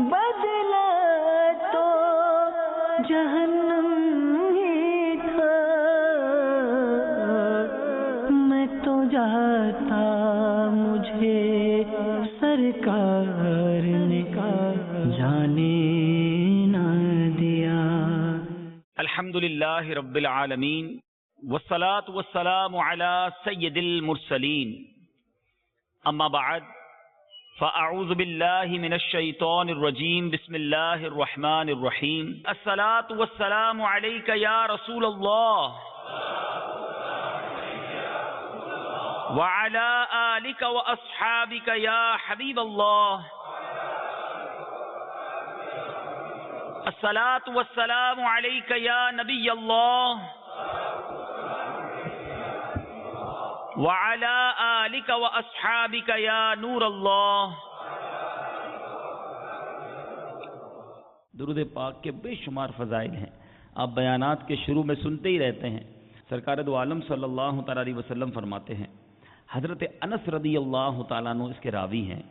بدلا تو جہنم ہی تھا، میں تو جاتا مجھے سرکار نے جانے نہ دیا۔ الحمدللہ رب العالمین والصلاة والسلام علی سید المرسلین، اما بعد فاعوذ باللہ من الشیطان الرجیم، بسم اللہ الرحمن الرحیم۔ الصلاة والسلام علیک یا رسول اللہ وعلی آلک واصحابک یا حبیب اللہ۔ الصلاة والسلام علیک یا نبی اللہ وعلی آلک واصحابک یا نور اللہ۔ درود پاک کے بے شمار فضائل ہیں، آپ بیانات کے شروع میں سنتے ہی رہتے ہیں۔ سرکار دو عالم صلی اللہ تعالیٰ علیہ وسلم فرماتے ہیں، حضرت انس رضی اللہ تعالیٰ عنہ اس کے راوی ہیں،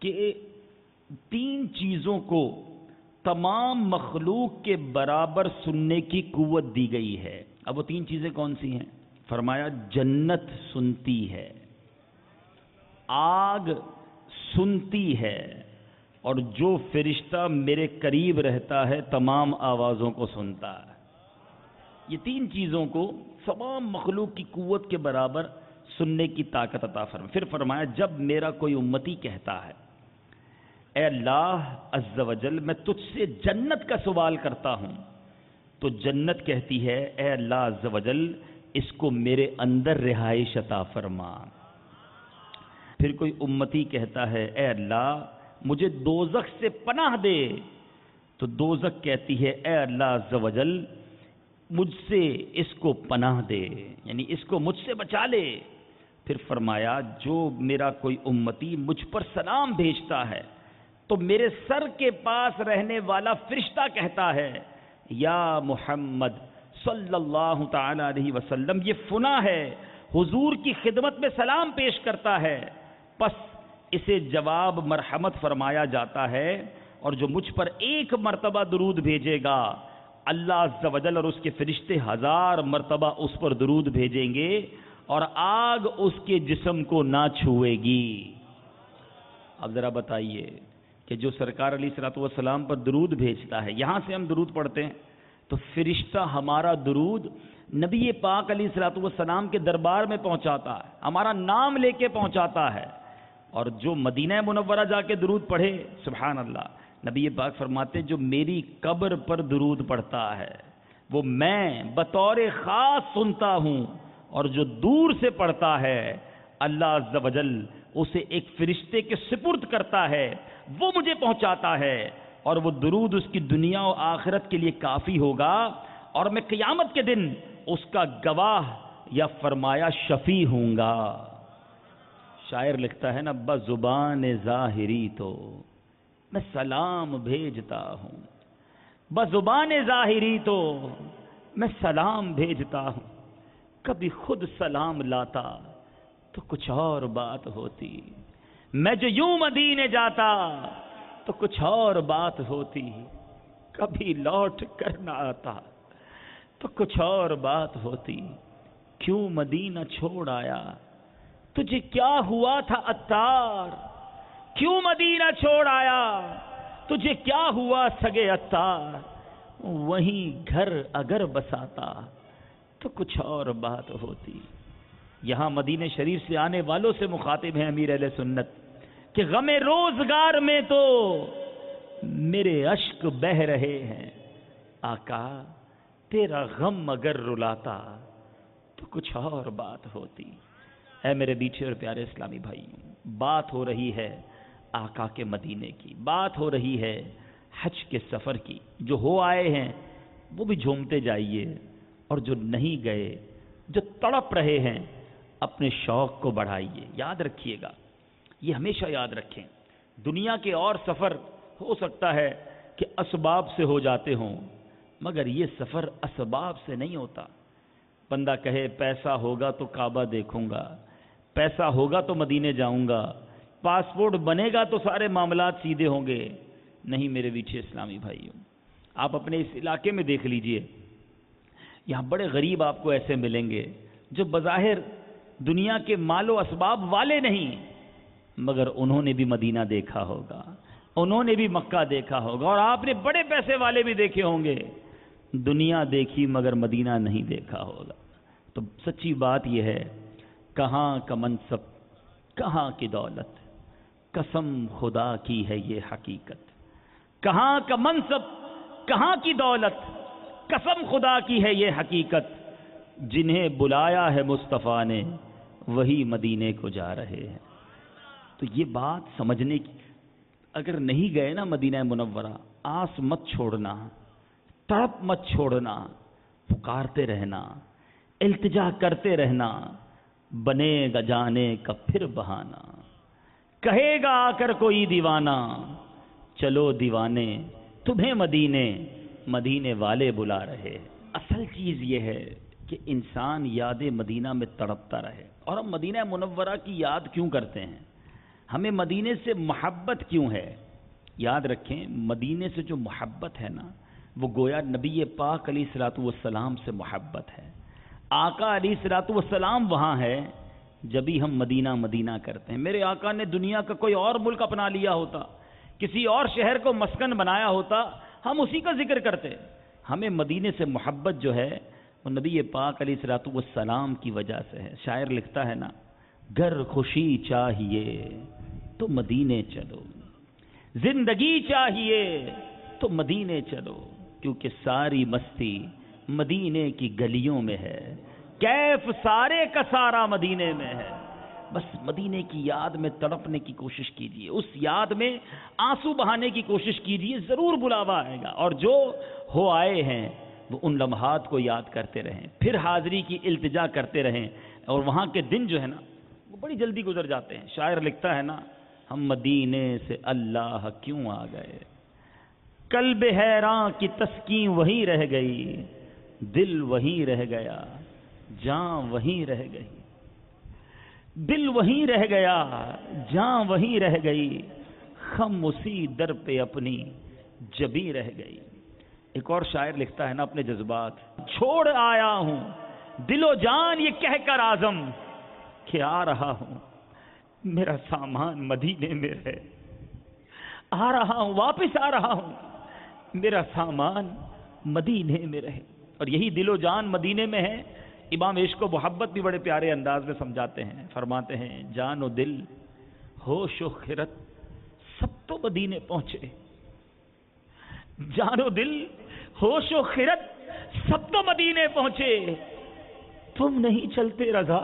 کہ 3 چیزوں کو تمام مخلوق کے برابر سننے کی قوت دی گئی ہے۔ اب وہ 3 چیزیں کون سی ہیں؟ فرمایا جنت سنتی ہے، آگ سنتی ہے، اور جو فرشتہ میرے قریب رہتا ہے تمام آوازوں کو سنتا ہے۔ یہ 3 چیزوں کو تمام مخلوق کی قوت کے برابر سننے کی طاقت عطا فرمایا۔ پھر فرمایا جب میرا کوئی امتی کہتا ہے اے اللہ عز و جل میں تجھ سے جنت کا سوال کرتا ہوں، تو جنت کہتی ہے اے اللہ عز و جل اس کو میرے اندر رہائش عطا فرما۔ پھر کوئی امتی کہتا ہے اے اللہ مجھے دوزخ سے پناہ دے، تو دوزخ کہتی ہے اے اللہ عز و جل مجھ سے اس کو پناہ دے، یعنی اس کو مجھ سے بچا لے۔ پھر فرمایا جو میرا کوئی امتی مجھ پر سلام بھیجتا ہے تو میرے سر کے پاس رہنے والا فرشتہ کہتا ہے یا محمد صلی اللہ تعالی علیہ وسلم یہ فنا ہے، حضور کی خدمت میں سلام پیش کرتا ہے، پس اسے جواب مرحمت فرمایا جاتا ہے، اور جو مجھ پر 1 مرتبہ درود بھیجے گا اللہ عز و جل اور اس کے فرشتے 1000 مرتبہ اس پر درود بھیجیں گے، اور آگ اس کے جسم کو نہ چھوئے گی۔ اب ذرا بتائیے کہ جو سرکار علیہ الصلوۃ والسلام پر درود بھیجتا ہے، یہاں سے ہم درود پڑھتے ہیں تو فرشتہ ہمارا درود نبی پاک علیہ الصلوۃ والسلام کے دربار میں پہنچاتا ہے، ہمارا نام لے کے پہنچاتا ہے۔ اور جو مدینہ منورہ جا کے درود پڑھے، سبحان اللہ، نبی پاک فرماتے جو میری قبر پر درود پڑھتا ہے وہ میں بطور خاص سنتا ہوں، اور جو دور سے پڑھتا ہے اللہ عز و جل اسے ایک فرشتے کے سپرد کرتا ہے، وہ مجھے پہنچاتا ہے، اور وہ درود اس کی دنیا و آخرت کے لیے کافی ہوگا، اور میں قیامت کے دن اس کا گواہ یا فرمایا شفیع ہوں گا۔ شاعر لکھتا ہے نا بزبان ظاہری تو میں سلام بھیجتا ہوں، بزبان ظاہری تو میں سلام بھیجتا ہوں، کبھی خود سلام لاتا تو کچھ اور بات ہوتی، میں جو یوں مدینے جاتا تو کچھ اور بات ہوتی، کبھی لوٹ کر نہ آتا تو کچھ اور بات ہوتی، کیوں مدینہ چھوڑ آیا تجھے کیا ہوا تھا عطار، کیوں مدینہ چھوڑ آیا تجھے کیا ہوا سگے عطار، وہیں گھر اگر بساتا تو کچھ اور بات ہوتی۔ یہاں مدینہ شریف سے آنے والوں سے مخاطب ہیں امیر اہل سنت کہ غم روزگار میں تو میرے اشک بہ رہے ہیں، آقا تیرا غم اگر رلاتا تو کچھ اور بات ہوتی۔ اے میرے میٹھے اور پیارے اسلامی بھائی، بات ہو رہی ہے آقا کے مدینے کی، بات ہو رہی ہے حج کے سفر کی۔ جو ہو آئے ہیں وہ بھی جھومتے جائیے، اور جو نہیں گئے، جو تڑپ رہے ہیں، اپنے شوق کو بڑھائیے۔ یاد رکھیے گا، یہ ہمیشہ یاد رکھیں، دنیا کے اور سفر ہو سکتا ہے کہ اسباب سے ہو جاتے ہوں، مگر یہ سفر اسباب سے نہیں ہوتا۔ بندہ کہے پیسہ ہوگا تو کعبہ دیکھوں گا، پیسہ ہوگا تو مدینے جاؤں گا، پاسپورٹ بنے گا تو سارے معاملات سیدھے ہوں گے، نہیں میرے پیچھے اسلامی بھائیوں، آپ اپنے اس علاقے میں دیکھ لیجئے، یہاں بڑے غریب آپ کو ایسے ملیں گے جو بظاہر دنیا کے مال و اسباب والے نہیں، مگر انہوں نے بھی مدینہ دیکھا ہوگا، انہوں نے بھی مکہ دیکھا ہوگا، اور آپ نے بڑے پیسے والے بھی دیکھے ہوں گے، دنیا دیکھی مگر مدینہ نہیں دیکھا ہوگا۔ تو سچی بات یہ ہے، کہاں کا منصب، کہاں کی دولت، قسم خدا کی ہے یہ حقیقت، کہاں کا منصب، کہاں کی دولت، قسم خدا کی ہے یہ حقیقت، جنہیں بلایا ہے مصطفیٰ نے وہی مدینے کو جا رہے ہیں۔ تو یہ بات سمجھنے کی، اگر نہیں گئے نا مدینہ منورہ، آس مت چھوڑنا، تڑپ مت چھوڑنا، پکارتے رہنا، التجا کرتے رہنا، بنے گا جانے کا پھر بہانہ، کہے گا آ کر کوئی دیوانہ، چلو دیوانے تمہیں مدینے، مدینے والے بلا رہے۔ اصل چیز یہ ہے کہ انسان یاد مدینہ میں تڑپتا رہے۔ اور ہم مدینہ منورہ کی یاد کیوں کرتے ہیں؟ ہمیں مدینے سے محبت کیوں ہے؟ یاد رکھیں، مدینے سے جو محبت ہے نا، وہ گویا نبی پاک علیہ الصلوۃ والسلام سے محبت ہے۔ آقا علیہ الصلوۃ والسلام وہاں ہے جبھی ہم مدینہ مدینہ کرتے ہیں۔ میرے آقا نے دنیا کا کوئی اور ملک اپنا لیا ہوتا، کسی اور شہر کو مسکن بنایا ہوتا، ہم اسی کا ذکر کرتے۔ ہمیں مدینے سے محبت جو ہے وہ نبی پاک علیہ الصلوۃ والسلام کی وجہ سے ہے۔ شاعر لکھتا ہے نا، گر خوشی چاہیے تو مدینے چلو، زندگی چاہیے تو مدینے چلو، کیونکہ ساری مستی مدینے کی گلیوں میں ہے، کیف سارے کا سارا مدینے میں ہے۔ بس مدینے کی یاد میں تڑپنے کی کوشش کیجئے، اس یاد میں آنسو بہانے کی کوشش کیجئے، ضرور بلاوا آئے گا۔ اور جو ہو آئے ہیں وہ ان لمحات کو یاد کرتے رہیں، پھر حاضری کی التجا کرتے رہیں، اور وہاں کے دن جو ہے نا وہ بڑی جلدی گزر جاتے ہیں۔ شاعر لکھتا ہے نا، ہم مدینے سے اللہ کیوں آ گئے، قلب حیراں کی تسکین وہیں رہ گئی، دل وہیں رہ گیا، جان وہیں رہ گئی، دل وہیں رہ گیا، جان وہیں رہ گئی، خم اسی در پہ اپنی جبیں رہ گئی۔ ایک اور شاعر لکھتا ہے نا اپنے جذبات، چھوڑ آیا ہوں دل و جان یہ کہہ کر اعظم کہ آ رہا ہوں، میرا سامان مدینے میں ہے، آ رہا ہوں، واپس آ رہا ہوں، میرا سامان مدینے میں رہے۔ اور یہی دل و جان مدینے میں ہے۔ امام عشق و محبت بھی بڑے پیارے انداز میں سمجھاتے ہیں، فرماتے ہیں، جان و دل ہوش و خرد سب تو مدینے پہنچے، جان و دل ہوش و خرد سب تو مدینے پہنچے، تم نہیں چلتے رضا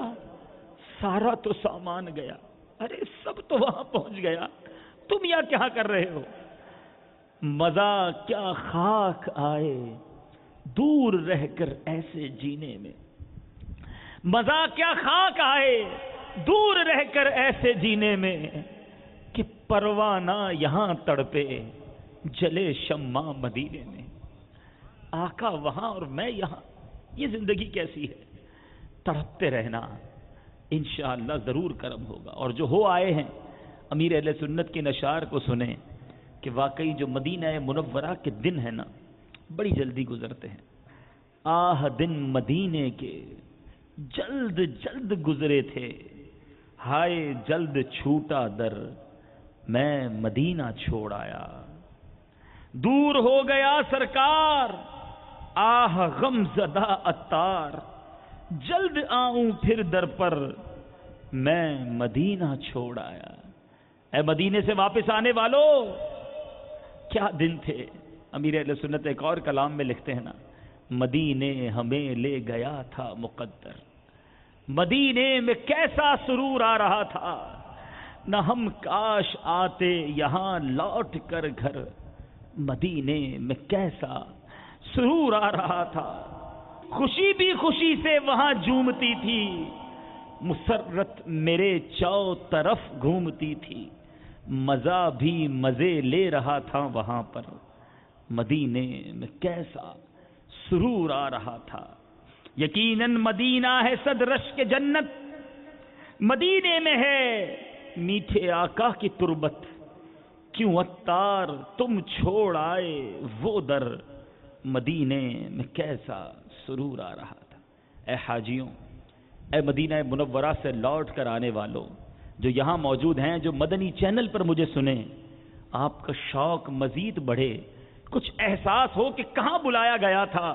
سارا تو سامان گیا۔ ارے سب تو وہاں پہنچ گیا، تم یہاں کیا کر رہے ہو؟ مزہ کیا خاک آئے دور رہ کر ایسے جینے میں، مزہ کیا خاک آئے دور رہ کر ایسے جینے میں، کہ پروانہ یہاں تڑپے جلے شمع مدینے میں۔ آقا وہاں اور میں یہاں، یہ زندگی کیسی ہے؟ تڑپتے رہنا، انشاءاللہ ضرور کرم ہوگا۔ اور جو ہو آئے ہیں امیر اہل سنت کے نشار کو سنیں کہ واقعی جو مدینہ منورہ کے دن ہیں نا بڑی جلدی گزرتے ہیں۔ آہ دن مدینے کے جلد جلد گزرے تھے، ہائے جلد چھوٹا در میں مدینہ چھوڑ آیا، دور ہو گیا سرکار آہ غم زدہ عطار، جلد آؤں پھر در پر میں مدینہ چھوڑ آیا۔ اے مدینے سے واپس آنے والوں، کیا دن تھے۔ امیر اہل سنت ایک اور کلام میں لکھتے ہیں نا، مدینے ہمیں لے گیا تھا مقدر، مدینے میں کیسا سرور آ رہا تھا، نہ ہم کاش آتے یہاں لوٹ کر گھر، مدینے میں کیسا سرور آ رہا تھا، خوشی بھی خوشی سے وہاں جھومتی تھی، مسرت میرے چو طرف گھومتی تھی، مزہ بھی مزے لے رہا تھا وہاں پر، مدینے میں کیسا سرور آ رہا تھا۔ یقیناً مدینہ ہے صد رشک جنت، مدینے میں ہے میٹھے آقا کی تربت، کیوں عطار تم چھوڑ آئے وہ در، مدینے میں کیسا سرور آ رہا تھا۔ اے حاجیوں، اے مدینہ منورہ سے لوٹ کر آنے والوں جو یہاں موجود ہیں، جو مدنی چینل پر مجھے سنیں، آپ کا شوق مزید بڑھے، کچھ احساس ہو کہ کہاں بلایا گیا تھا،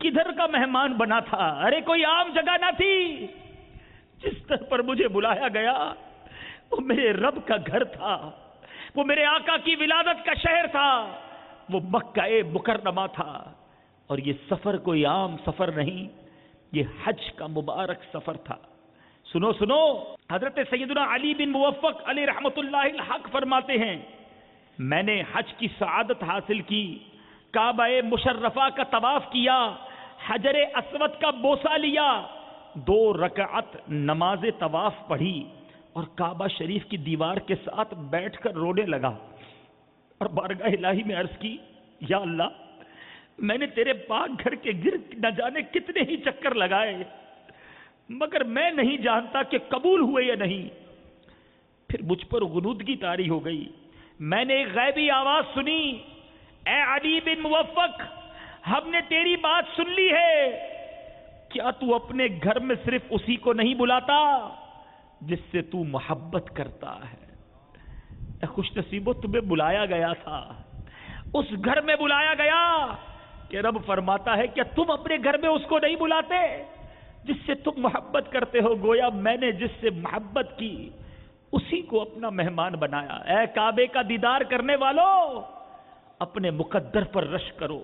کدھر کا مہمان بنا تھا۔ ارے کوئی عام جگہ نہ تھی، جس طرح پر مجھے بلایا گیا وہ میرے رب کا گھر تھا، وہ میرے آقا کی ولادت کا شہر تھا، وہ مکہ مکرمہ تھا۔ اور یہ سفر کوئی عام سفر نہیں، یہ حج کا مبارک سفر تھا۔ سنو سنو، حضرت سیدنا علی بن موفق علیہ رحمت اللہ الحق فرماتے ہیں، میں نے حج کی سعادت حاصل کی، کعبہ مشرفہ کا طواف کیا، حجر اسود کا بوسہ لیا، 2 رکعت نماز طواف پڑھی اور کعبہ شریف کی دیوار کے ساتھ بیٹھ کر رونے لگا اور بارگاہ الہی میں عرض کی، یا اللہ، میں نے تیرے پاک گھر کے گرد نہ جانے کتنے ہی چکر لگائے، مگر میں نہیں جانتا کہ قبول ہوئے یا نہیں۔ پھر مجھ پر غنودگی طاری ہو گئی، میں نے ایک غیبی آواز سنی، اے علی بن موفق، ہم نے تیری بات سن لی ہے، کیا تو اپنے گھر میں صرف اسی کو نہیں بلاتا جس سے تو محبت کرتا ہے؟ اے خوش نصیبو، تمہیں بلایا گیا تھا، اس گھر میں بلایا گیا کہ رب فرماتا ہے کیا تم اپنے گھر میں اس کو نہیں بلاتے جس سے تم محبت کرتے ہو؟ گویا میں نے جس سے محبت کی اسی کو اپنا مہمان بنایا۔ اے کعبے کا دیدار کرنے والوں، اپنے مقدر پر رشک کرو۔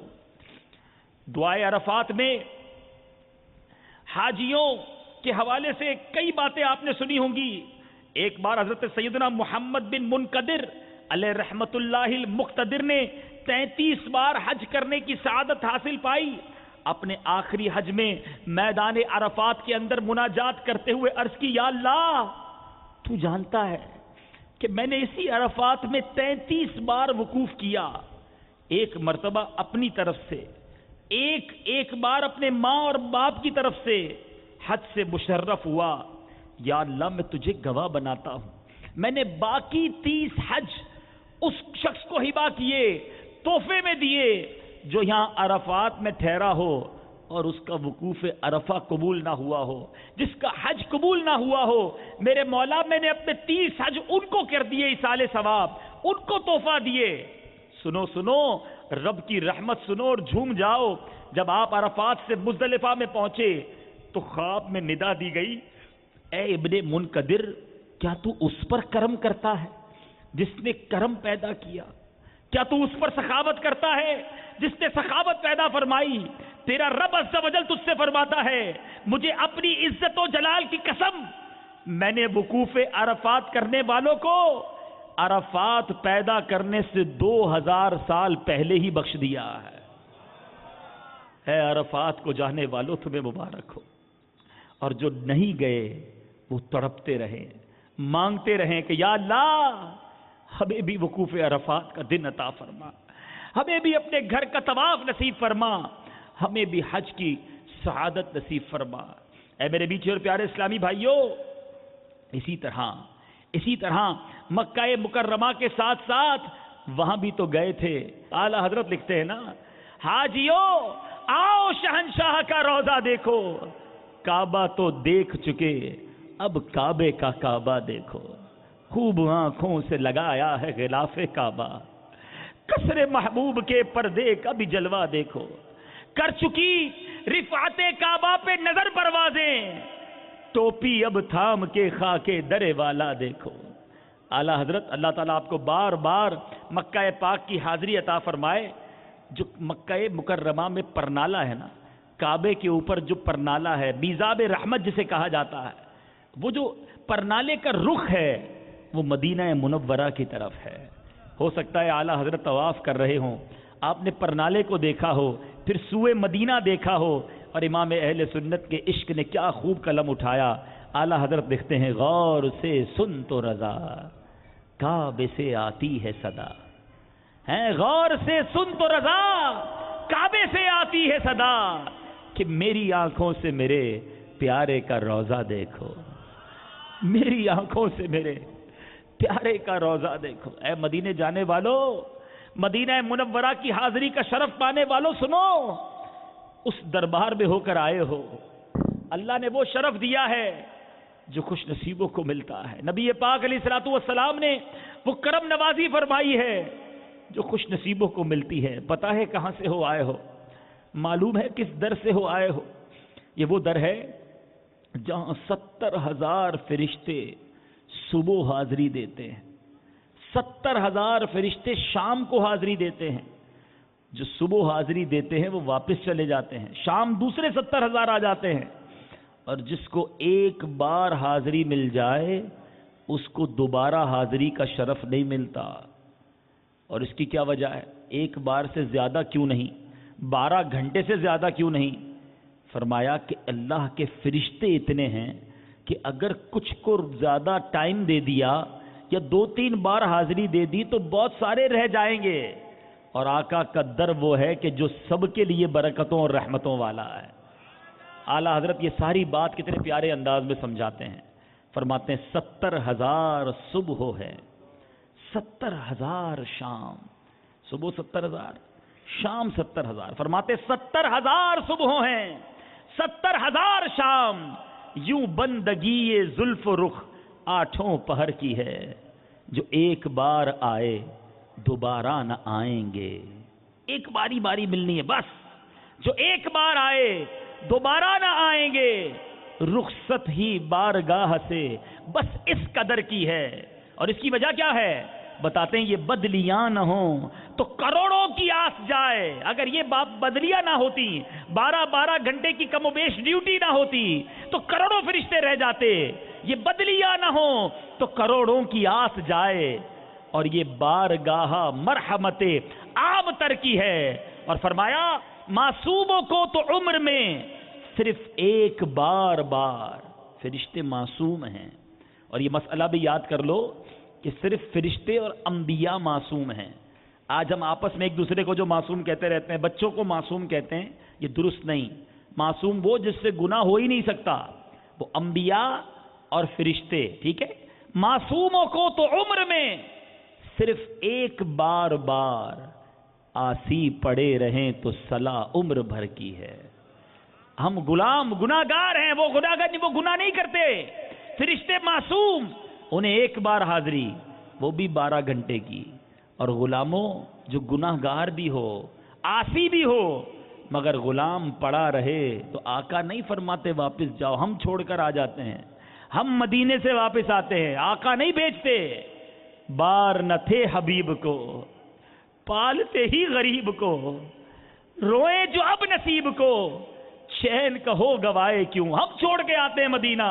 دعائے عرفات میں حاجیوں کے حوالے سے کئی باتیں آپ نے سنی ہوں گی۔ ایک بار حضرت سیدنا محمد بن منقدر علیہ رحمت اللہ المقتدر نے 33 بار حج کرنے کی سعادت حاصل پائی۔ اپنے آخری حج میں میدان عرفات کے اندر مناجات کرتے ہوئے عرض کی، یا اللہ، تو جانتا ہے کہ میں نے اسی عرفات میں 33 بار وقوف کیا، ایک مرتبہ اپنی طرف سے، ایک بار اپنے ماں اور باپ کی طرف سے حج سے مشرف ہوا۔ یا اللہ، میں تجھے گواہ بناتا ہوں، میں نے باقی 30 حج اس شخص کو ہبہ کیے، تحفے میں دیے جو یہاں عرفات میں ٹھہرا ہو اور اس کا وقوف عرفہ قبول نہ ہوا ہو، جس کا حج قبول نہ ہوا ہو۔ میرے مولا، میں نے اپنے 30 حج ان کو کر دیے ایصال ثواب، ان کو تحفہ دیے۔ سنو سنو، رب کی رحمت سنو اور جھوم جاؤ۔ جب آپ عرفات سے مزدلفہ میں پہنچے تو خواب میں ندا دی گئی، اے ابن منقدر، کیا تو اس پر کرم کرتا ہے جس نے کرم پیدا کیا؟ کیا تو اس پر سخاوت کرتا ہے جس نے سخاوت پیدا فرمائی؟ تیرا رب عز و جل تجھ سے فرماتا ہے، مجھے اپنی عزت و جلال کی قسم، میں نے وقوف عرفات کرنے والوں کو عرفات پیدا کرنے سے 2000 سال پہلے ہی بخش دیا ہے۔ اے عرفات کو جانے والوں، تمہیں مبارک ہو۔ اور جو نہیں گئے وہ تڑپتے رہے، مانگتے رہیں کہ یا اللہ، ہمیں بھی وقوف عرفات کا دن عطا فرما، ہمیں بھی اپنے گھر کا طواف نصیب فرما، ہمیں بھی حج کی سعادت نصیب فرما۔ اے میرے میٹھے اور پیارے اسلامی بھائیوں، اسی طرح مکہ مکرمہ کے ساتھ ساتھ وہاں بھی تو گئے تھے۔ اعلیٰ حضرت لکھتے ہیں نا، حاجیوں آؤ شہنشاہ کا روضہ دیکھو، کعبہ تو دیکھ چکے، اب کعبے کا کعبہ دیکھو، خوب آنکھوں سے لگایا ہے غلاف کعبہ، کسر محبوب کے پردے کا بھی جلوہ دیکھو، کر چکی رفعت کعبہ پہ نظر پروازیں، ٹوپی اب تھام کے خاکے درے والا دیکھو۔ اعلیٰ حضرت اللہ تعالیٰ آپ کو بار بار مکہ پاک کی حاضری عطا فرمائے۔ جو مکہ مکرمہ میں پرنالہ ہے نا، کعبے کے اوپر جو پرنالہ ہے، میزاب رحمت جسے کہا جاتا ہے، وہ جو پرنالے کا رخ ہے وہ مدینہ منورہ کی طرف ہے۔ ہو سکتا ہے اعلیٰ حضرت طواف کر رہے ہوں، آپ نے پرنالے کو دیکھا ہو، پھر سوئے مدینہ دیکھا ہو، اور امام اہل سنت کے عشق نے کیا خوب قلم اٹھایا۔ اعلیٰ حضرت لکھتے ہیں، غور سے سن تو رضا، کعبے سے آتی ہے صدا، غور سے سن تو رضا، کعبے سے آتی ہے صدا، کہ میری آنکھوں سے میرے پیارے کا روضہ دیکھو، میری آنکھوں سے میرے پیارے کا روزہ دیکھو. اے مدینے جانے والوں، مدینہ منورہ کی حاضری کا شرف پانے والوں، سنو، اس دربار میں ہو کر آئے ہو. اللہ نے وہ شرف دیا ہے جو خوش نصیبوں کو ملتا ہے. نبی پاک علیہ الصلوۃ والسلام نے وہ کرم نوازی فرمائی ہے جو خوش نصیبوں کو ملتی ہے. پتہ ہے کہاں سے ہو آئے ہو؟ معلوم ہے کس در سے ہو آئے ہو؟ یہ وہ در ہے جہاں 70,000 فرشتے صبح حاضری دیتے ہیں، 70,000 فرشتے شام کو حاضری دیتے ہیں. جو صبح حاضری دیتے ہیں وہ واپس چلے جاتے ہیں، شام دوسرے 70,000 آ جاتے ہیں. اور جس کو ایک بار حاضری مل جائے اس کو دوبارہ حاضری کا شرف نہیں ملتا. اور اس کی کیا وجہ ہے؟ ایک بار سے زیادہ کیوں نہیں، 12 گھنٹے سے زیادہ کیوں نہیں؟ فرمایا کہ اللہ کے فرشتے اتنے ہیں کہ اگر کچھ کو زیادہ ٹائم دے دیا یا 2-3 بار حاضری دے دی تو بہت سارے رہ جائیں گے. اور آقا کا در وہ ہے کہ جو سب کے لیے برکتوں اور رحمتوں والا ہے. اعلیٰ حضرت یہ ساری بات کتنے پیارے انداز میں سمجھاتے ہیں. فرماتے ہیں 70,000 صبح ہے، 70,000 شام. صبح 70,000، شام 70,000. فرماتے 70,000 صبح ہیں، 70,000 شام. یوں بندگی زلف و رخ 8 پہر کی ہے، جو ایک بار آئے دوبارہ نہ آئیں گے. ایک باری باری ملنی ہے بس. جو ایک بار آئے دوبارہ نہ آئیں گے. رخصت ہی بارگاہ سے بس اس قدر کی ہے. اور اس کی وجہ کیا ہے؟ بتاتے ہیں یہ بدلیاں نہ ہوں تو کروڑوں کی آس جائے. اگر یہ بدلیاں نہ ہوتی، 12 گھنٹے کی کم و بیش ڈیوٹی نہ ہوتی تو کروڑوں فرشتے رہ جاتے. یہ بدلیاں نہ ہوں تو کروڑوں کی آس جائے. اور یہ بارگاہ مرحمت عام تر کی ہے. اور فرمایا معصوموں کو تو عمر میں صرف ایک بار فرشتے معصوم ہیں. اور یہ مسئلہ بھی یاد کر لو کہ صرف فرشتے اور انبیاء معصوم ہیں. آج ہم آپس میں ایک دوسرے کو جو معصوم کہتے رہتے ہیں، بچوں کو معصوم کہتے ہیں، یہ درست نہیں. معصوم وہ جس سے گناہ ہو ہی نہیں سکتا، وہ انبیاء اور فرشتے. ٹھیک ہے؟ معصوموں کو تو عمر میں صرف ایک بار آسی پڑے رہیں تو صلاح عمر بھر کی ہے. ہم غلام گناہگار ہیں، وہ گناہ نہیں کرتے. فرشتے معصوم، انہیں ایک بار حاضری، وہ بھی 12 گھنٹے کی. اور غلاموں جو گناہگار بھی ہو، عاصی بھی ہو، مگر غلام پڑا رہے تو آقا نہیں فرماتے واپس جاؤ. ہم چھوڑ کر آ جاتے ہیں، ہم مدینے سے واپس آتے ہیں. آقا نہیں بھیجتے. بار نہ تھے حبیب کو پالتے ہی غریب کو، روئے جو اب نصیب کو چین کہو گوائے کیوں. ہم چھوڑ کے آتے ہیں مدینہ،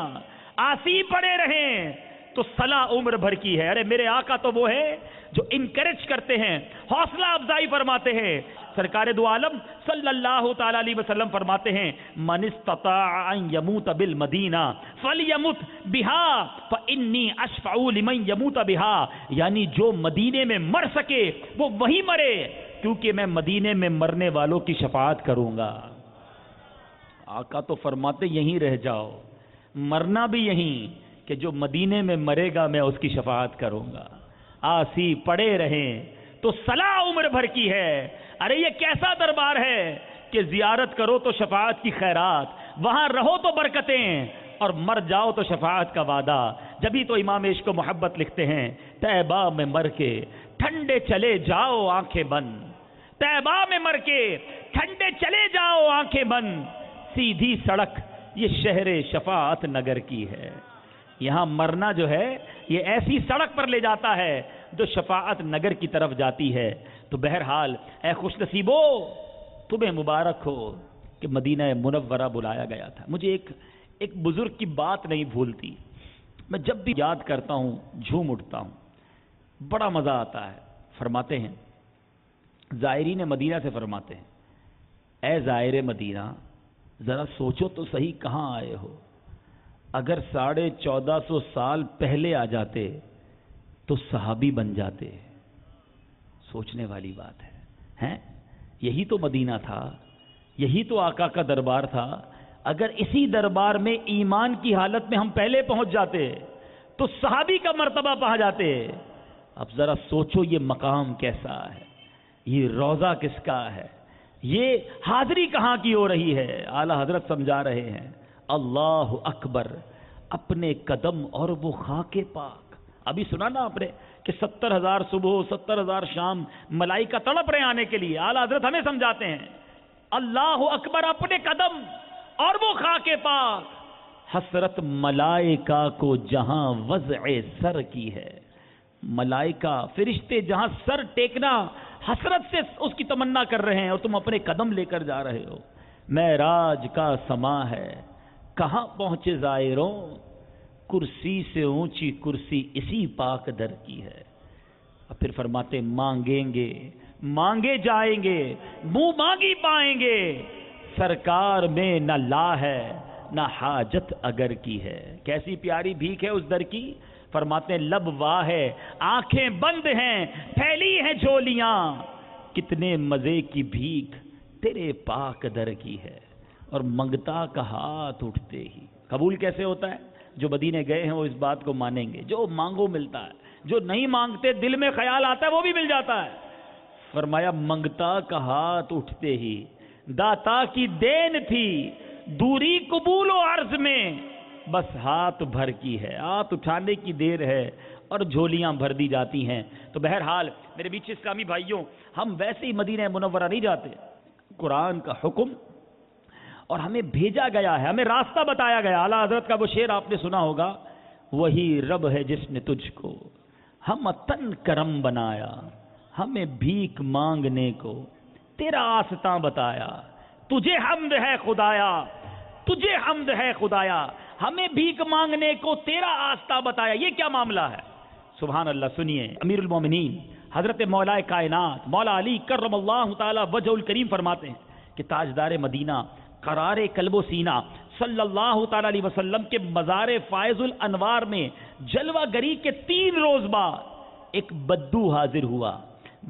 آسی پڑے رہیں تو صلاح عمر بھر کی ہے. ارے میرے آقا تو وہ ہے جو انکریج کرتے ہیں، حوصلہ افزائی فرماتے ہیں. سرکار دو عالم صلی اللہ تعالی علیہ وسلم فرماتے ہیں من استطاع ان یموت بالمدینہ فلیمت بہا فانی اشفع لمن یموت بہا. یعنی جو مدینے میں مر سکے وہ وہی مرے، کیونکہ میں مدینے میں مرنے والوں کی شفاعت کروں گا. آقا تو فرماتے یہیں رہ جاؤ، مرنا بھی یہیں، کہ جو مدینے میں مرے گا میں اس کی شفاعت کروں گا. آسی پڑے رہیں تو صلاح عمر بھر کی ہے. ارے یہ کیسا دربار ہے کہ زیارت کرو تو شفاعت کی خیرات، وہاں رہو تو برکتیں، اور مر جاؤ تو شفاعت کا وعدہ. جبھی تو امام عشق و محبت لکھتے ہیں طیبہ میں مر کے ٹھنڈے چلے جاؤ آنکھیں بند. طیبہ میں مر کے ٹھنڈے چلے جاؤ آنکھیں بند. سیدھی سڑک یہ شہر شفاعت نگر کی ہے. یہاں مرنا جو ہے یہ ایسی سڑک پر لے جاتا ہے جو شفاعت نگر کی طرف جاتی ہے. تو بہرحال اے خوش نصیبو، تمہیں مبارک ہو کہ مدینہ منورہ بلایا گیا تھا. مجھے ایک بزرگ کی بات نہیں بھولتی، میں جب بھی یاد کرتا ہوں جھوم اٹھتا ہوں، بڑا مزہ آتا ہے. فرماتے ہیں زائرین مدینہ سے، فرماتے ہیں اے زائر مدینہ ذرا سوچو تو صحیح کہاں آئے ہو. اگر 1450 سال پہلے آ جاتے تو صحابی بن جاتے. سوچنے والی بات ہے. یہی تو مدینہ تھا، یہی تو آقا کا دربار تھا. اگر اسی دربار میں ایمان کی حالت میں ہم پہلے پہنچ جاتے تو صحابی کا مرتبہ پا جاتے. اب ذرا سوچو یہ مقام کیسا ہے, یہ روضہ کس کا ہے, یہ حاضری کہاں کی ہو رہی ہے. اعلیٰ حضرت سمجھا رہے ہیں اللہ اکبر, اپنے قدم اور وہ خاک پاک. ابھی سنا نا آپ نے کہ 70,000 صبح 70,000 شام ملائکہ تڑپ رہے آنے کے لیے. اعلیٰ حضرت ہمیں سمجھاتے ہیں اللہ اکبر, اپنے قدم اور وہ خاک پاک. حسرت ملائکہ کو جہاں وضع سر کی ہے. ملائکہ فرشتے جہاں سر ٹیکنا حسرت سے اس کی تمنا کر رہے ہیں, اور تم اپنے قدم لے کر جا رہے ہو. معراج کا سما ہے, کہاں پہنچے زائروں, کرسی سے اونچی کرسی اسی پاک در کی ہے. اور پھر فرماتے مانگیں گے مانگے جائیں گے, منہ مانگی پائیں گے. سرکار میں نہ لا ہے نہ حاجت اگر کی ہے. کیسی پیاری بھیک ہے اس در کی. فرماتے ہیں لب واہ ہے, آنکھیں بند ہیں, پھیلی ہیں جھولیاں, کتنے مزے کی بھیک تیرے پاک در کی ہے. اور منگتا کا ہاتھ اٹھتے ہی. قبول کیسے ہوتا ہے؟ جو مدینے گئے ہیں وہ اس بات کو مانیں گے. جو مانگو ملتا ہے, جو نہیں مانگتے دل میں خیال آتا ہے وہ بھی مل جاتا ہے. فرمایا منگتا کا ہاتھ اٹھتے ہی, داتا کی دین تھی دوری قبول و عرض میں, بس ہاتھ بھر کی ہے, ہاتھ اٹھانے کی دیر ہے اور جھولیاں بھر دی جاتی ہیں. تو بہرحال میرے بیچ اسلامی بھائیوں, ہم ویسے ہی مدینہ منورہ نہیں جاتے. قرآن کا حکم اور ہمیں بھیجا گیا ہے, ہمیں راستہ بتایا گیا. اعلیٰ حضرت کا وہ شعر آپ نے سنا ہوگا, وہی رب ہے جس نے تجھ کو ہم تن کرم بنایا, ہمیں بھیک مانگنے کو تیرا آستاں بتایا. تجھے حمد ہے خدایا, تجھے حمد ہے خدایا, ہمیں بھیک مانگنے کو تیرا آستہ بتایا. یہ کیا معاملہ ہے؟ سبحان اللہ. سنیے, امیر المومنین حضرت مولا کائنات مولا علی کرم اللہ تعالی وجہ الکریم فرماتے ہیں کہ تاجدار مدینہ قرار قلب و سینہ صلی اللہ تعالی علیہ وسلم کے مزار فائز الانوار میں جلوہ گری کے 3 روز بعد ایک بدو حاضر ہوا.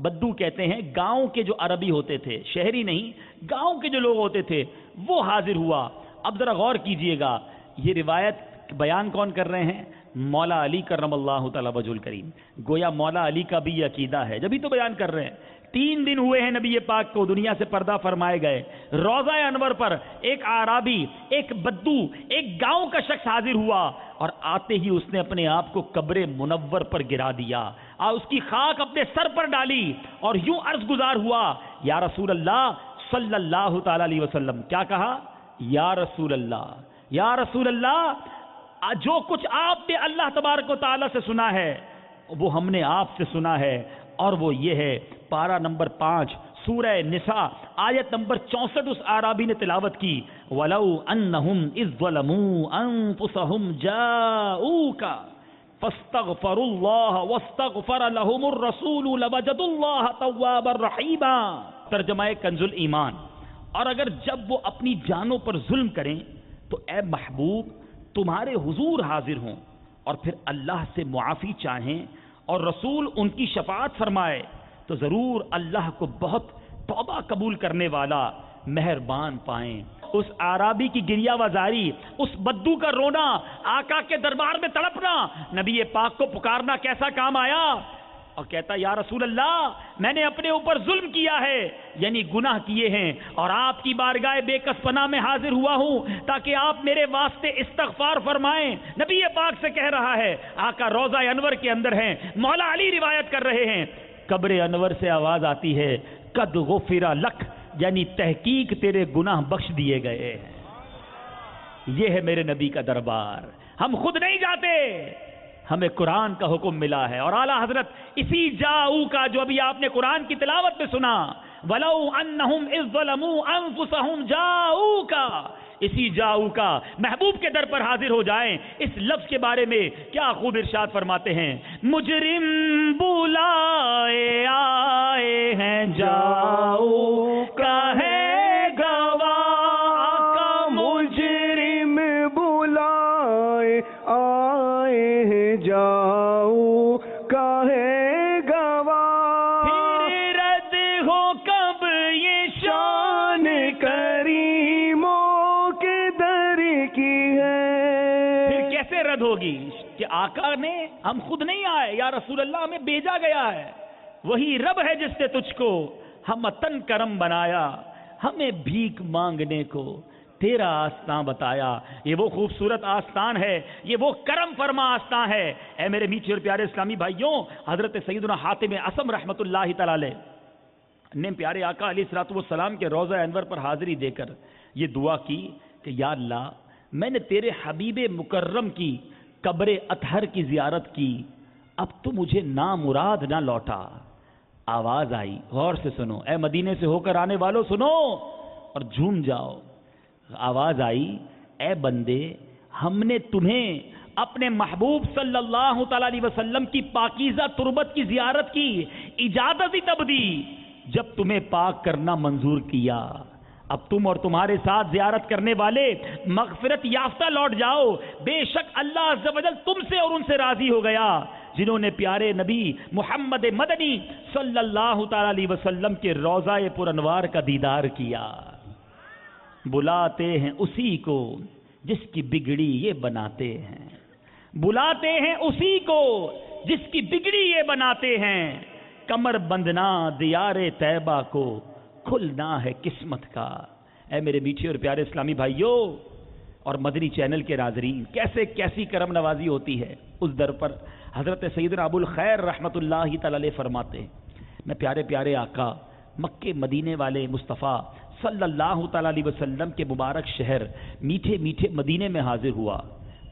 بدو کہتے ہیں گاؤں کے جو عربی ہوتے تھے, شہری نہیں, گاؤں کے جو لوگ ہوتے تھے وہ حاضر ہوا. اب ذرا غور کیجئے گا, یہ روایت بیان کون کر رہے ہیں؟ مولا علی کرم اللہ تعالی وجہ الکریم. گویا مولا علی کا بھی یہ عقیدہ ہے, جبھی تو بیان کر رہے ہیں. 3 دن ہوئے ہیں نبی پاک کو دنیا سے پردہ فرمائے گئے. روضہ انور پر ایک اعرابی, ایک بدو, ایک گاؤں کا شخص حاضر ہوا, اور آتے ہی اس نے اپنے آپ کو قبر منور پر گرا دیا, اور اس کی خاک اپنے سر پر ڈالی, اور یوں عرض گزار ہوا یا رسول اللہ صلی اللہ تعالی علیہ وسلم. کیا کہا؟ یا رسول اللہ, یا رسول اللہ, جو کچھ آپ نے اللہ تبارک و تعالی سے سنا ہے وہ ہم نے آپ سے سنا ہے, اور وہ یہ ہے پارہ نمبر 5 سورہ نساء آیت نمبر 64. اس عربی نے تلاوت کی, وَلَوْ أَنَّهُمْ إِذْ ظَلَمُوا أَنفُسَهُمْ جَاءُوكَ فَاسْتَغْفَرُوا اللَّهَ وَاسْتَغْفَرَ لَهُمُ الرَّسُولُ لَوَجَدُوا اللَّهَ تَوَّابًا رَحِيمًا. ترجمہ کنز الایمان. اور اگر جب وہ اپنی جانوں پر ظلم کریں تو اے محبوب تمہارے حضور حاضر ہوں, اور پھر اللہ سے معافی چاہیں اور رسول ان کی شفاعت فرمائے, تو ضرور اللہ کو بہت توبہ قبول کرنے والا مہربان پائیں. اس اعرابی کی گریہ وزاری, اس بدو کا رونا, آقا کے دربار میں تڑپنا, نبی پاک کو پکارنا کیسا کام آیا, اور کہتا یا رسول اللہ میں نے اپنے اوپر ظلم کیا ہے, یعنی گناہ کیے ہیں, اور آپ کی بارگاہ بے کس پناہ میں حاضر ہوا ہوں تاکہ آپ میرے واسطے استغفار فرمائیں. نبی پاک سے کہہ رہا ہے, آقا روضہ انور کے اندر ہیں, مولا علی روایت کر رہے ہیں, قبر انور سے آواز آتی ہے قد غفر لک, یعنی تحقیق تیرے گناہ بخش دیے گئے ہیں. یہ ہے میرے نبی کا دربار, ہم خود نہیں جاتے, ہمیں قرآن کا حکم ملا ہے. اور اعلیٰ حضرت اسی جاؤ کا جو ابھی آپ نے قرآن کی تلاوت میں سنا, وَلَوْ أَنَّهُمْ إِذْ ظَلَمُوا أَنفُسَهُمْ جَاءُوكَ, اسی جاؤ کا محبوب کے در پر حاضر ہو جائیں. اس لفظ کے بارے میں کیا خوب ارشاد فرماتے ہیں, مجرم بلائے آئے ہیں جاؤ کا ہے گواہ, مجرم بلائے آئے ہیں جاؤ کا ہے گواہ, پھر رد ہو کب یہ شان کریموں کے در کی ہے. پھر کیسے رد ہوگی؟ کہ آقا نے ہم خود نہیں آئے، یا رسول اللہ ہمیں بھیجا گیا ہے، وہی رب ہے جس نے تجھ کو ہم تن کرم بنایا، ہمیں بھیک مانگنے کو تیرا آستان بتایا۔ یہ وہ خوبصورت آستان ہے، یہ وہ کرم فرما آستان ہے۔ اے میرے میٹھے اور پیارے اسلامی بھائیوں، حضرت سیدنا حاتم اصم رحمت اللہ تعالی علیہ نے پیارے آقا علیہ الصلوۃ والسلام کے روضہ انور پر حاضری دے کر یہ دعا کی کہ یا اللہ، میں نے تیرے حبیب مکرم کی قبر اطہر کی زیارت کی، اب تو مجھے نامراد نہ لوٹا۔ آواز آئی، غور سے سنو، اے مدینے سے ہو کر آنے والوں سنو اور جھوم جاؤ۔ آواز آئی، اے بندے، ہم نے تمہیں اپنے محبوب صلی اللہ تعالی علیہ وسلم کی پاکیزہ تربت کی زیارت کی اجازت ہی تب دی جب تمہیں پاک کرنا منظور کیا۔ اب تم اور تمہارے ساتھ زیارت کرنے والے مغفرت یافتہ لوٹ جاؤ، بے شک اللہ عز و جل تم سے اور ان سے راضی ہو گیا جنہوں نے پیارے نبی محمد مدنی صلی اللہ تعالی علیہ وسلم کے روضہ پر انوار کا دیدار کیا۔ بلاتے ہیں اسی کو جس کی بگڑی یہ بناتے ہیں، بلاتے ہیں اسی کو جس کی بگڑی یہ بناتے ہیں، کمر بندنا دیار طیبہ کو کھلنا ہے قسمت کا۔ اے میرے میٹھے اور پیارے اسلامی بھائیوں اور مدنی چینل کے ناظرین، کیسی کرم نوازی ہوتی ہے اس در پر۔ حضرت سیدنا ابو الخیر رحمت اللہ تعالی علیہ فرماتے ہیں، میں پیارے پیارے آقا مکے مدینے والے مصطفیٰ صلی اللہ تعالی علیہ وسلم کے مبارک شہر میٹھے میٹھے مدینے میں حاضر ہوا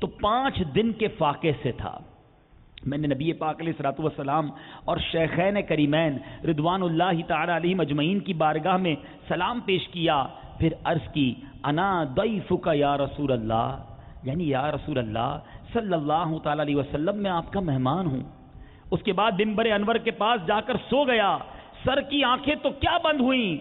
تو 5 دن کے فاقے سے تھا۔ میں نے نبی پاک علیہ الصلوۃ والسلام اور شیخین کریمین رضوان اللہ تعالی علیہم اجمعین کی بارگاہ میں سلام پیش کیا، پھر عرض کی انا ضیفک یا رسول اللہ، یعنی یا رسول اللہ صلی اللہ تعالی علیہ وسلم میں آپ کا مہمان ہوں۔ اس کے بعد منبر انور کے پاس جا کر سو گیا۔ سر کی آنکھیں تو کیا بند ہوئیں،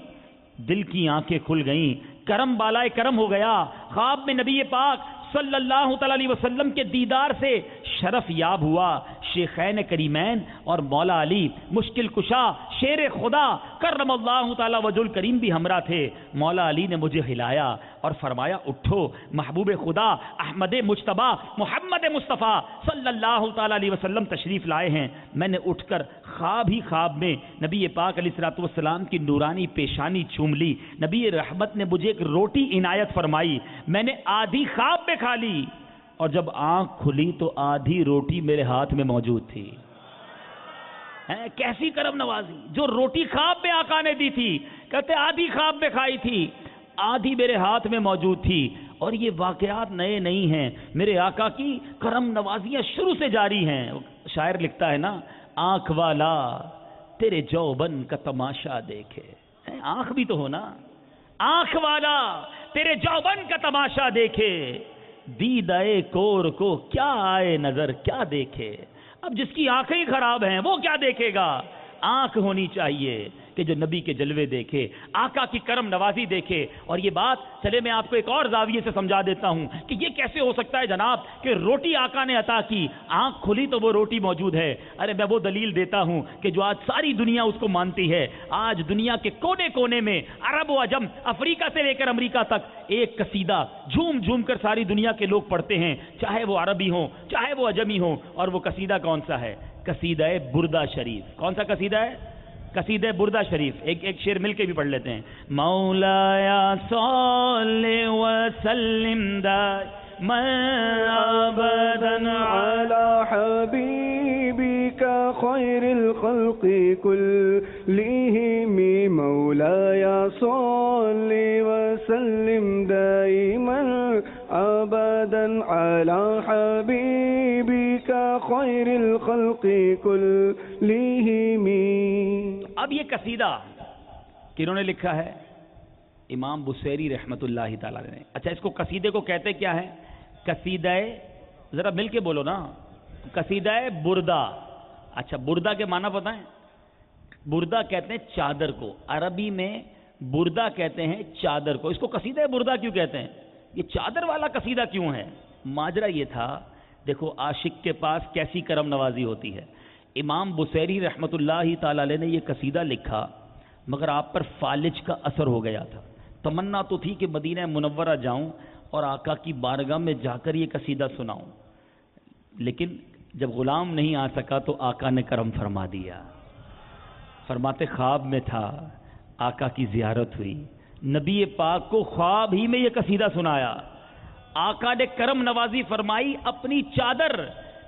دل کی آنکھیں کھل گئیں، کرم بالائے کرم ہو گیا۔ خواب میں نبی پاک صلی اللہ تعالی علیہ وسلم کے دیدار سے شرف یاب ہوا۔ شیخین کریمین اور مولا علی مشکل کشا شیر خدا کرم اللہ تعالی وجہ الکریم بھی ہمراہ تھے۔ مولا علی نے مجھے ہلایا اور فرمایا اٹھو، محبوب خدا احمد مجتبی محمد مصطفیٰ صلی اللہ تعالی علیہ وسلم تشریف لائے ہیں۔ میں نے اٹھ کر خواب میں نبی پاک علیہ الصلوۃ والسلام کی نورانی پیشانی چوم لی۔ نبی رحمت نے مجھے ایک روٹی عنایت فرمائی، میں نے آدھی خواب میں کھا لی اور جب آنکھ کھلی تو آدھی روٹی میرے ہاتھ میں موجود تھی۔ کیسی کرم نوازی، جو روٹی خواب میں آقا نے دی تھی، کہتے آدھی خواب میں کھائی تھی، آدھی میرے ہاتھ میں موجود تھی۔ اور یہ واقعات نئے نہیں ہیں، میرے آقا کی کرم نوازیاں شروع سے جاری ہیں۔ شاعر لکھتا ہے نا، آنکھ والا تیرے جوبن کا تماشا دیکھے، آنکھ بھی تو ہو نا، آنکھ والا تیرے جوبن کا تماشا دیکھے، دیدائے کور کو کیا آئے نظر کیا دیکھے۔ اب جس کی آنکھیں ہی خراب ہیں وہ کیا دیکھے گا؟ آنکھ ہونی چاہیے کہ جو نبی کے جلوے دیکھے، آقا کی کرم نوازی دیکھے۔ اور یہ بات چلے میں آپ کو ایک اور زاویے سے سمجھا دیتا ہوں کہ یہ کیسے ہو سکتا ہے جناب کہ روٹی آقا نے عطا کی، آنکھ کھلی تو وہ روٹی موجود ہے۔ ارے میں وہ دلیل دیتا ہوں کہ جو آج ساری دنیا اس کو مانتی ہے۔ آج دنیا کے کونے کونے میں عرب و عجم، افریقہ سے لے کر امریکہ تک ایک قصیدہ جھوم جھوم کر ساری دنیا کے لوگ پڑھتے ہیں، چاہے وہ عربی ہوں چاہے وہ عجمی ہوں۔ اور وہ قصیدہ کون سا ہے؟ قصیدہ بردہ شریف۔ کون سا قصیدہ ہے؟ قصیدہ بردہ شریف۔ ایک شعر مل کے بھی پڑھ لیتے ہیں۔ مولایا صلی وسلم دائما ابدا علی حبیبک خیر الخلق کلہم، مولایا صلی وسلم دائما ابدا علی حبیبک خیر الخلق کلہم۔ اب یہ قصیدہ کنہوں نے لکھا ہے؟ امام بصیری رحمت اللہ تعالی نے۔ اچھا، اس کو قصیدے کو کہتے کیا ہے؟ قصیدہ، ذرا مل کے بولو نا، قصیدہ بردہ۔ اچھا، بردہ کے معنی پتہ ہے؟ بردہ کہتے ہیں چادر کو، عربی میں بردہ کہتے ہیں چادر کو۔ اس کو قصیدہ بردہ کیوں کہتے ہیں؟ یہ چادر والا قصیدہ کیوں ہے؟ ماجرا یہ تھا، دیکھو عاشق کے پاس کیسی کرم نوازی ہوتی ہے۔ امام بصیری رحمت اللہ تعالی علیہ نے یہ قصیدہ لکھا، مگر آپ پر فالج کا اثر ہو گیا تھا۔ تمنا تو تھی کہ مدینہ منورہ جاؤں اور آقا کی بارگاہ میں جا کر یہ قصیدہ سناؤں، لیکن جب غلام نہیں آ سکا تو آقا نے کرم فرما دیا. فرماتے خواب میں تھا, آقا کی زیارت ہوئی, نبی پاک کو خواب ہی میں یہ قصیدہ سنایا. آقا نے کرم نوازی فرمائی, اپنی چادر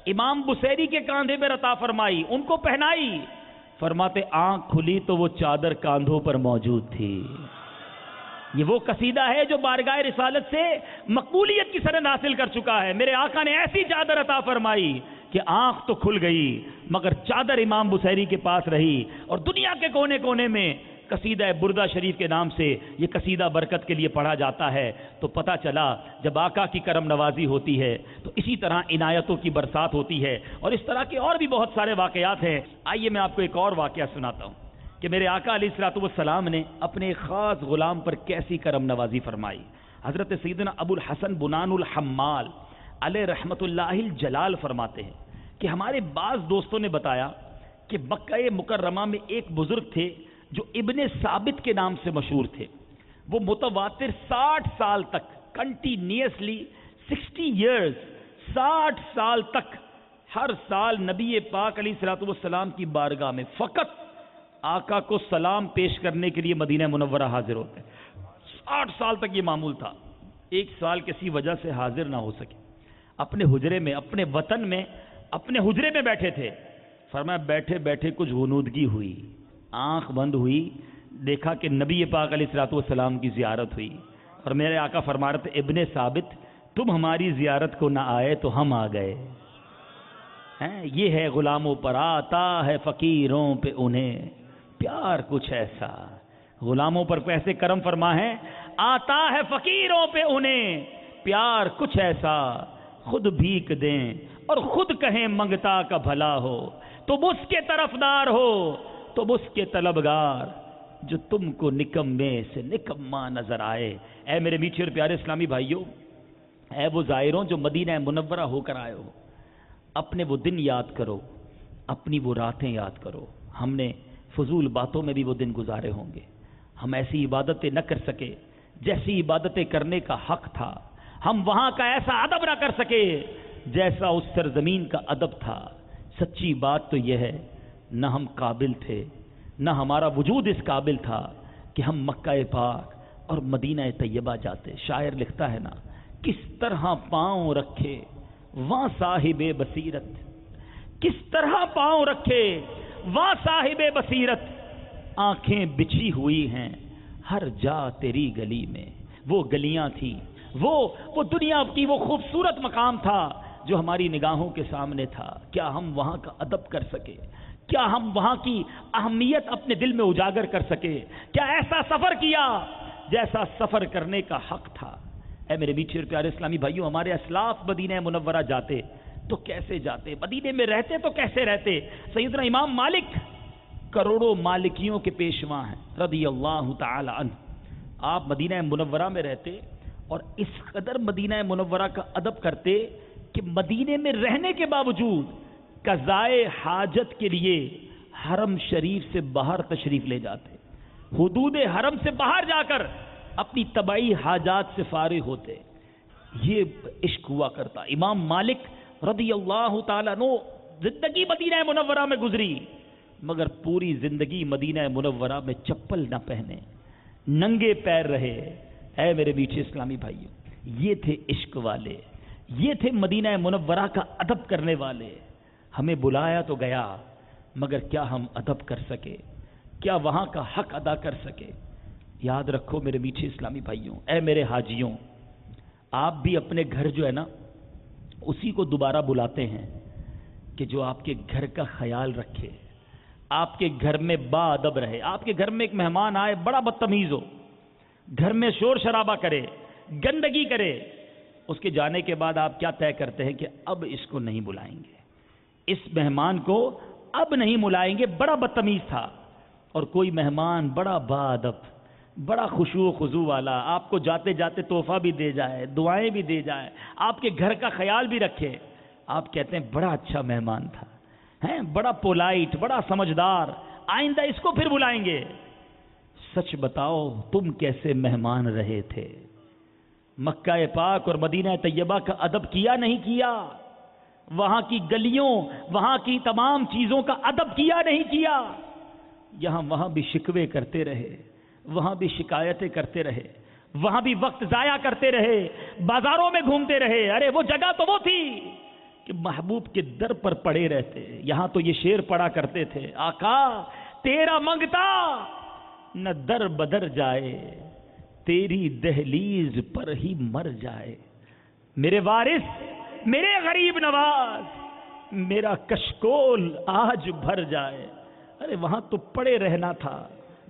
امام بصیری کے کاندھے پر عطا فرمائی, ان کو پہنائی. فرماتے آنکھ کھلی تو وہ چادر کاندھوں پر موجود تھی. یہ وہ قصیدہ ہے جو بارگاہ رسالت سے مقبولیت کی سند حاصل کر چکا ہے. میرے آقا نے ایسی چادر عطا فرمائی کہ آنکھ تو کھل گئی مگر چادر امام بصیری کے پاس رہی. اور دنیا کے کونے کونے میں قصیدہ بردہ شریف کے نام سے یہ قصیدہ برکت کے لیے پڑھا جاتا ہے. تو پتہ چلا جب آقا کی کرم نوازی ہوتی ہے تو اسی طرح عنایتوں کی برسات ہوتی ہے. اور اس طرح کے اور بھی بہت سارے واقعات ہیں. آئیے میں آپ کو ایک اور واقعہ سناتا ہوں کہ میرے آقا علیہ الصلوۃ والسلام نے اپنے ایک خاص غلام پر کیسی کرم نوازی فرمائی. حضرت سیدنا ابو الحسن بنان الحمال علیہ رحمت اللہ الجلال فرماتے ہیں کہ ہمارے بعض دوستوں نے بتایا کہ مکہ مکرمہ میں ایک بزرگ تھے جو ابن ثابت کے نام سے مشہور تھے. وہ متواتر 60 سال تک کنٹینیوسلی 60 ایئرز 60 سال تک ہر سال نبی پاک علیہ الصلوۃ والسلام کی بارگاہ میں فقط آقا کو سلام پیش کرنے کے لیے مدینہ منورہ حاضر ہوتے. 60 سال تک یہ معمول تھا. ایک سال کسی وجہ سے حاضر نہ ہو سکے, اپنے حجرے میں, اپنے وطن میں, اپنے حجرے میں بیٹھے تھے. فرمایا بیٹھے بیٹھے کچھ غنودگی ہوئی, آنکھ بند ہوئی, دیکھا کہ نبی پاک علیہ الصلوۃ والسلام کی زیارت ہوئی. اور میرے آقا فرما رہے تھے ابن ثابت تم ہماری زیارت کو نہ آئے تو ہم آ گئے. یہ ہے غلاموں پر آتا ہے فقیروں پہ انہیں پیار کچھ ایسا. غلاموں پر کیسے کرم فرما ہے, آتا ہے فقیروں پہ انہیں پیار کچھ ایسا. خود بھیک دیں اور خود کہیں منگتا کا بھلا ہو, تم اس کے طرفدار ہو تم اس کے طلبگار جو تم کو نکمے سے نکما نظر آئے. اے میرے میٹھے اور پیارے اسلامی بھائیوں, اے وہ زائروں جو مدینہ منورہ ہو کر آئے ہو, اپنے وہ دن یاد کرو, اپنی وہ راتیں یاد کرو. ہم نے فضول باتوں میں بھی وہ دن گزارے ہوں گے. ہم ایسی عبادتیں نہ کر سکے جیسی عبادتیں کرنے کا حق تھا. ہم وہاں کا ایسا ادب نہ کر سکے جیسا اس سرزمین کا ادب تھا. سچی بات تو یہ ہے نہ ہم قابل تھے, نہ ہمارا وجود اس قابل تھا کہ ہم مکہ پاک اور مدینہ طیبہ جاتے. شاعر لکھتا ہے نا, کس طرح پاؤں رکھے وہاں صاحب بصیرت, کس طرح پاؤں رکھے وہاں صاحب بصیرت. آنکھیں بچھی ہوئی ہیں ہر جا تیری گلی میں. وہ گلیاں تھیں, وہ دنیا کی وہ خوبصورت مقام تھا جو ہماری نگاہوں کے سامنے تھا. کیا ہم وہاں کا ادب کر سکے؟ کیا ہم وہاں کی اہمیت اپنے دل میں اجاگر کر سکے؟ کیا ایسا سفر کیا جیسا سفر کرنے کا حق تھا؟ اے میرے میٹھے اور پیارے اسلامی بھائیوں, ہمارے اسلاف مدینہ منورہ جاتے تو کیسے جاتے, مدینے میں رہتے تو کیسے رہتے. سیدنا امام مالک کروڑوں مالکیوں کے پیشوا ہیں رضی اللہ تعالی عنہ. آپ مدینہ منورہ میں رہتے اور اس قدر مدینہ منورہ کا ادب کرتے کہ مدینے میں رہنے کے باوجود قضائے حاجت کے لیے حرم شریف سے باہر تشریف لے جاتے, حدود حرم سے باہر جا کر اپنی طبعی حاجات سے فارغ ہوتے. یہ عشق ہوا کرتا. امام مالک رضی اللہ تعالیٰ عنہ زندگی مدینہ منورہ میں گزری مگر پوری زندگی مدینہ منورہ میں چپل نہ پہنے, ننگے پیر رہے. اے میرے میٹھے اسلامی بھائیوں, یہ تھے عشق والے, یہ تھے مدینہ منورہ کا ادب کرنے والے. ہمیں بلایا تو گیا مگر کیا ہم ادب کر سکے؟ کیا وہاں کا حق ادا کر سکے؟ یاد رکھو میرے میٹھے اسلامی بھائیوں, اے میرے حاجیوں, آپ بھی اپنے گھر جو ہے نا اسی کو دوبارہ بلاتے ہیں کہ جو آپ کے گھر کا خیال رکھے, آپ کے گھر میں با ادب رہے. آپ کے گھر میں ایک مہمان آئے بڑا بدتمیز ہو, گھر میں شور شرابہ کرے, گندگی کرے, اس کے جانے کے بعد آپ کیا طے کرتے ہیں کہ اب اس کو نہیں بلائیں گے, اس مہمان کو اب نہیں بلائیں گے, بڑا بدتمیز تھا. اور کوئی مہمان بڑا با ادب, بڑا خشوع و خضوع والا آپ کو جاتے جاتے تحفہ بھی دے جائے, دعائیں بھی دے جائے, آپ کے گھر کا خیال بھی رکھے, آپ کہتے ہیں بڑا اچھا مہمان تھا, ہیں بڑا پولائٹ, بڑا سمجھدار, آئندہ اس کو پھر بلائیں گے. سچ بتاؤ تم کیسے مہمان رہے تھے؟ مکہ پاک اور مدینہ طیبہ کا ادب کیا نہیں کیا؟ وہاں کی گلیوں، وہاں کی تمام چیزوں کا ادب کیا نہیں کیا؟ وہاں بھی شکوے کرتے رہے، وہاں بھی شکایتیں کرتے رہے، وہاں بھی وقت ضائع کرتے رہے، بازاروں میں گھومتے رہے۔ ارے وہ جگہ تو وہ تھی کہ محبوب کے در پر پڑے رہتے۔ یہاں تو یہ شعر پڑا کرتے تھے، آقا تیرا منگتا نہ در بدر جائے، تیری دہلیز پر ہی مر جائے۔ میرے وارث، میرے غریب نواز، میرا کشکول آج بھر جائے۔ ارے وہاں تو پڑے رہنا تھا،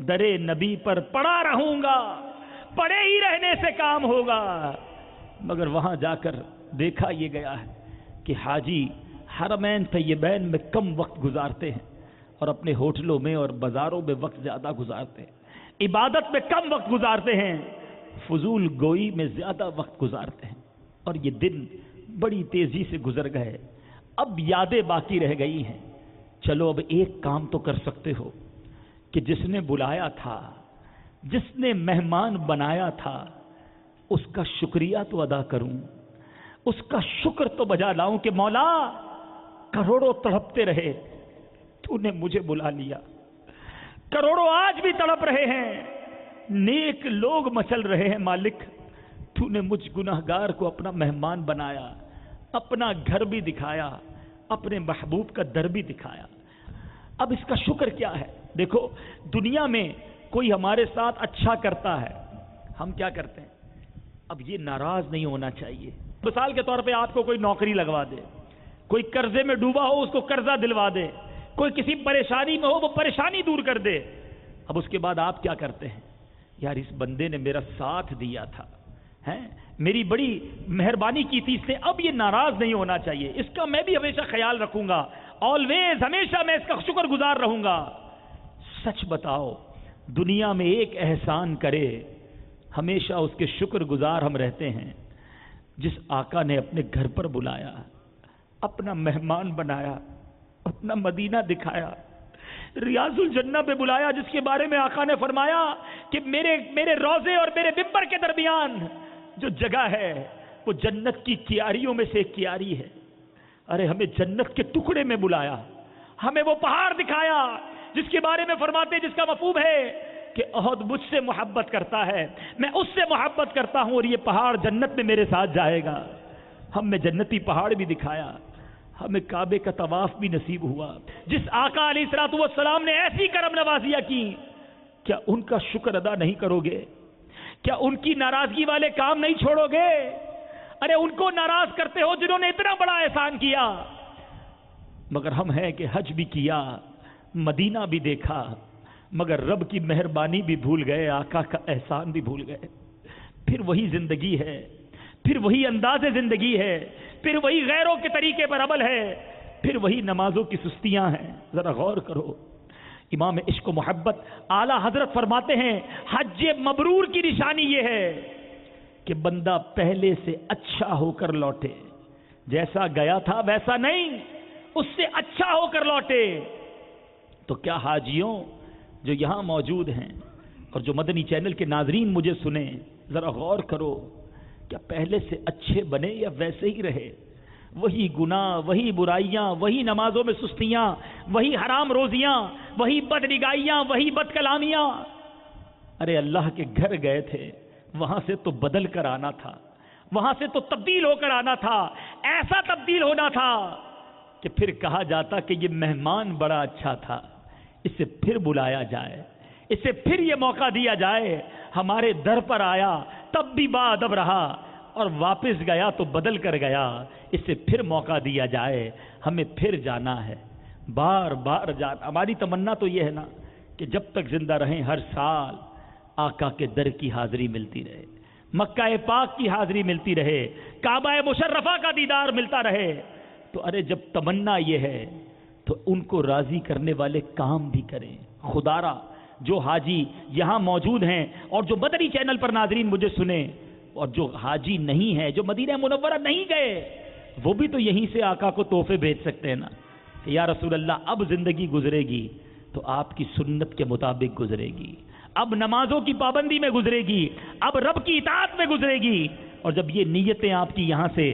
درے نبی پر پڑا رہوں گا، پڑے ہی رہنے سے کام ہوگا۔ مگر وہاں جا کر دیکھا یہ گیا ہے کہ حاجی حرمین طیبین میں کم وقت گزارتے ہیں اور اپنے ہوٹلوں میں اور بازاروں میں وقت زیادہ گزارتے ہیں، عبادت میں کم وقت گزارتے ہیں، فضول گوئی میں زیادہ وقت گزارتے ہیں۔ اور یہ دن بڑی تیزی سے گزر گئے، اب یادیں باقی رہ گئی ہیں۔ چلو اب ایک کام تو کر سکتے ہو کہ جس نے بلایا تھا، جس نے مہمان بنایا تھا، اس کا شکریہ تو ادا کروں، اس کا شکر تو بجا لاؤں کہ مولا کروڑوں تڑپتے رہے، تو نے مجھے بلا لیا۔ کروڑوں آج بھی تڑپ رہے ہیں، نیک لوگ مچل رہے ہیں، مالک تو نے مجھ گناہگار کو اپنا مہمان بنایا، اپنا گھر بھی دکھایا، اپنے محبوب کا در بھی دکھایا۔ اب اس کا شکر کیا ہے؟ دیکھو دنیا میں کوئی ہمارے ساتھ اچھا کرتا ہے، ہم کیا کرتے ہیں؟ اب یہ ناراض نہیں ہونا چاہیے۔ مثال کے طور پہ آپ کو کوئی نوکری لگوا دے، کوئی قرضے میں ڈوبا ہو اس کو قرضہ دلوا دے، کوئی کسی پریشانی میں ہو وہ پریشانی دور کر دے۔ اب اس کے بعد آپ کیا کرتے ہیں؟ یار اس بندے نے میرا ساتھ دیا تھا، میری بڑی مہربانی کی تھی اس نے، اب یہ ناراض نہیں ہونا چاہیے، اس کا میں بھی ہمیشہ خیال رکھوں گا، آلویز ہمیشہ میں اس کا شکر گزار رہوں گا۔ سچ بتاؤ دنیا میں ایک احسان کرے ہمیشہ اس کے شکر گزار ہم رہتے ہیں۔ جس آقا نے اپنے گھر پر بلایا، اپنا مہمان بنایا، اپنا مدینہ دکھایا، ریاض الجنہ پہ بلایا، جس کے بارے میں آقا نے فرمایا کہ میرے روضے اور میرے ممبر کے درمیان جو جگہ ہے وہ جنت کی کیاریوں میں سے ایک کیاری ہے۔ ارے ہمیں جنت کے ٹکڑے میں بلایا، ہمیں وہ پہاڑ دکھایا جس کے بارے میں فرماتے جس کا مفہوم ہے کہ احد مجھ سے محبت کرتا ہے، میں اس سے محبت کرتا ہوں اور یہ پہاڑ جنت میں میرے ساتھ جائے گا۔ ہمیں جنتی پہاڑ بھی دکھایا، ہمیں کعبے کا طواف بھی نصیب ہوا۔ جس آقا علیہ الصلوۃ والسلام نے ایسی کرم نوازیاں کی، کیا ان کا شکر ادا نہیں کرو گے؟ کیا ان کی ناراضگی والے کام نہیں چھوڑو گے؟ ارے ان کو ناراض کرتے ہو جنہوں نے اتنا بڑا احسان کیا۔ مگر ہم ہیں کہ حج بھی کیا، مدینہ بھی دیکھا، مگر رب کی مہربانی بھی بھول گئے، آقا کا احسان بھی بھول گئے۔ پھر وہی زندگی ہے، پھر وہی انداز زندگی ہے، پھر وہی غیروں کے طریقے پر عمل ہے، پھر وہی نمازوں کی سستیاں ہیں۔ ذرا غور کرو، امام عشق و محبت اعلیٰ حضرت فرماتے ہیں حج مبرور کی نشانی یہ ہے کہ بندہ پہلے سے اچھا ہو کر لوٹے، جیسا گیا تھا ویسا نہیں، اس سے اچھا ہو کر لوٹے۔ تو کیا حاجیوں جو یہاں موجود ہیں اور جو مدنی چینل کے ناظرین مجھے سنیں، ذرا غور کرو، کیا پہلے سے اچھے بنے یا ویسے ہی رہے؟ وہی گناہ، وہی برائیاں، وہی نمازوں میں سستیاں، وہی حرام روزیاں، وہی بد نگاہیاں، وہی بد کلامیاں۔ ارے اللہ کے گھر گئے تھے، وہاں سے تو بدل کر آنا تھا، وہاں سے تو تبدیل ہو کر آنا تھا، ایسا تبدیل ہونا تھا کہ پھر کہا جاتا کہ یہ مہمان بڑا اچھا تھا، اسے پھر بلایا جائے، اسے پھر یہ موقع دیا جائے۔ ہمارے در پر آیا تب بھی باادب رہا اور واپس گیا تو بدل کر گیا، اسے پھر موقع دیا جائے، ہمیں پھر جانا ہے، بار بار جانا۔ ہماری تمنا تو یہ ہے نا کہ جب تک زندہ رہیں ہر سال آقا کے در کی حاضری ملتی رہے، مکہ پاک کی حاضری ملتی رہے، کعبہ مشرفہ کا دیدار ملتا رہے۔ تو ارے جب تمنا یہ ہے تو ان کو راضی کرنے والے کام بھی کریں۔ خدا را جو حاجی یہاں موجود ہیں اور جو مدنی چینل پر ناظرین مجھے سنیں، اور جو حاجی نہیں ہے، جو مدینہ منورہ نہیں گئے، وہ بھی تو یہیں سے آقا کو تحفے بھیج سکتے ہیں نا کہ یا رسول اللہ اب زندگی گزرے گی تو آپ کی سنت کے مطابق گزرے گی، اب نمازوں کی پابندی میں گزرے گی، اب رب کی اطاعت میں گزرے گی۔ اور جب یہ نیتیں آپ کی یہاں سے